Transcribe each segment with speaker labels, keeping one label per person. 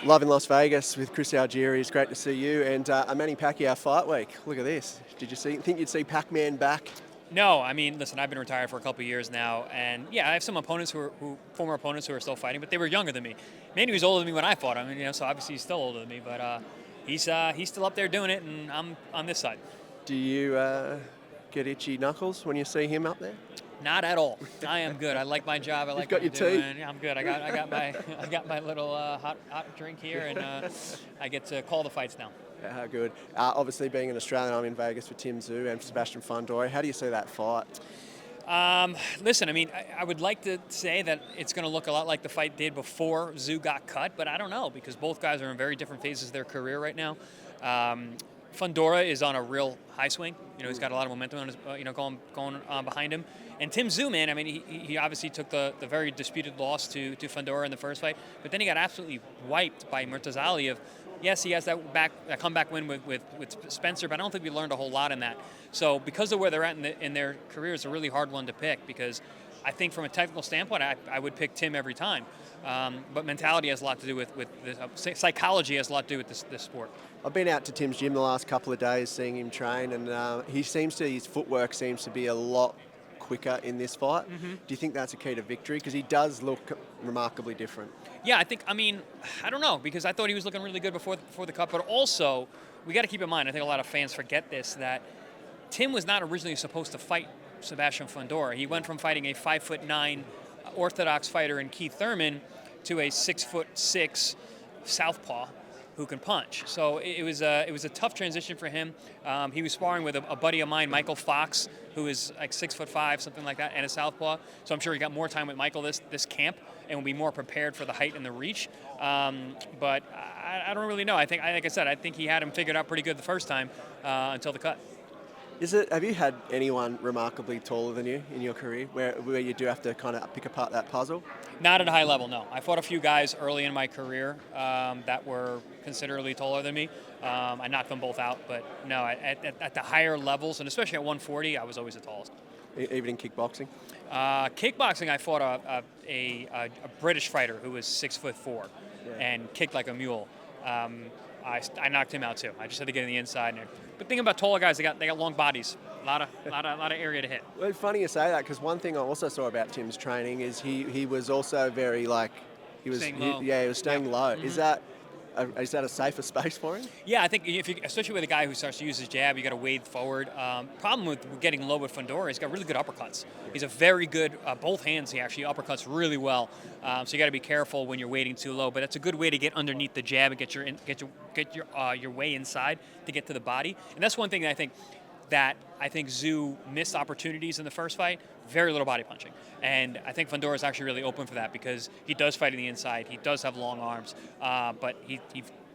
Speaker 1: Love in Las Vegas with Chris Algieri. It's great to see you. And a Manny Pacquiao fight week. Look at this. Did you think you'd see Pac-Man back?
Speaker 2: No, I mean, listen, I've been retired for a couple of years now, and yeah, I have some opponents former opponents who are still fighting, but they were younger than me. Manny was older than me when I fought him, so obviously he's still older than me, but he's still up there doing it, and I'm on this side.
Speaker 1: Do you get itchy knuckles when you see him up there?
Speaker 2: Not at all. I am good. I like my job. I like
Speaker 1: got
Speaker 2: what
Speaker 1: your
Speaker 2: I'm
Speaker 1: tea?
Speaker 2: doing. Yeah, I'm good. I got my little hot drink here, and I get to call the fights now.
Speaker 1: How good. Obviously, being an Australian, I'm in Vegas for Tszyu and Sebastian Fundora. How do you see that fight?
Speaker 2: Listen, I mean, I would like to say that it's going to look a lot like the fight did before Tszyu got cut, but I don't know because both guys are in very different phases of their career right now. Fundora is on a real high swing. He's got a lot of momentum on his, going behind him. And Tszyu, man, I mean, he obviously took the very disputed loss to Fundora in the first fight, but then he got absolutely wiped by Murtazali. Yes, he has that comeback win with Spencer, but I don't think we learned a whole lot in that. So because of where they're at in their career, it's a really hard one to pick because I think from a technical standpoint, I would pick Tim every time. But mentality has a lot to do with this, psychology has a lot to do with this sport.
Speaker 1: I've been out to Tim's gym the last couple of days seeing him train, and his footwork seems to be a lot quicker in this fight. Mm-hmm. Do you think that's a key to victory? Because he does look remarkably different.
Speaker 2: Yeah, I don't know, because I thought he was looking really good before the cut, but also we got to keep in mind, I think a lot of fans forget this, that Tim was not originally supposed to fight Sebastian Fundora. He went from fighting a 5'9" orthodox fighter in Keith Thurman to a 6'6" southpaw who can punch. So it was a tough transition for him. He was sparring with a buddy of mine, Michael Fox, who is like 6'5", something like that, and a southpaw. So I'm sure he got more time with Michael this camp and will be more prepared for the height and the reach. But I don't really know. Like I said, I think he had him figured out pretty good the first time until the cut.
Speaker 1: Have you had anyone remarkably taller than you in your career where you do have to kind of pick apart that puzzle?
Speaker 2: Not at a high level, no. I fought a few guys early in my career that were considerably taller than me. I knocked them both out, but no, at the higher levels, and especially at 140, I was always the tallest.
Speaker 1: Even in kickboxing?
Speaker 2: Kickboxing, I fought a British fighter who was 6'4" and kicked like a mule. I knocked him out too. I just had to get in the inside. But think about taller guys, they got long bodies, a lot of area to hit.
Speaker 1: Well, it's funny you say that because one thing I also saw about Tim's training is he was also very he was staying low. He was staying low. Mm-hmm. Is that a safer space for him?
Speaker 2: Yeah, I think especially with a guy who starts to use his jab, you got to wade forward. Problem with getting low with Fundora, he's got really good uppercuts. He's a very good both hands. He actually uppercuts really well. So you got to be careful when you're wading too low. But it's a good way to get underneath the jab and get your way inside to get to the body. And that's one thing that I think Tszyu missed opportunities in the first fight. Very little body punching. And I think Fundora is actually really open for that because he does fight in the inside. He does have long arms, but he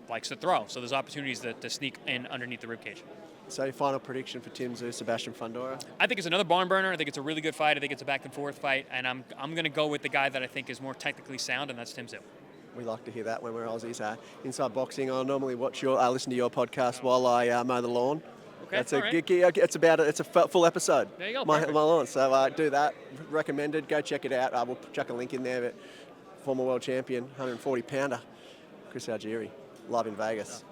Speaker 2: likes to throw. So there's opportunities to sneak in underneath the ribcage.
Speaker 1: So your final prediction for Tszyu, Sebastian Fundora?
Speaker 2: I think it's another barn burner. I think it's a really good fight. I think it's a back and forth fight. And I'm going to go with the guy that I think is more technically sound, and that's Tszyu.
Speaker 1: We like to hear that when we're Aussies. Inside Boxing, I normally listen to your podcast while I mow the lawn.
Speaker 2: Okay,
Speaker 1: that's
Speaker 2: right.
Speaker 1: It's a full episode.
Speaker 2: There you go.
Speaker 1: My lawn. So do that. Recommended. Go check it out. We'll chuck a link in there. But former world champion, 140 pounder, Chris Algieri, live in Vegas.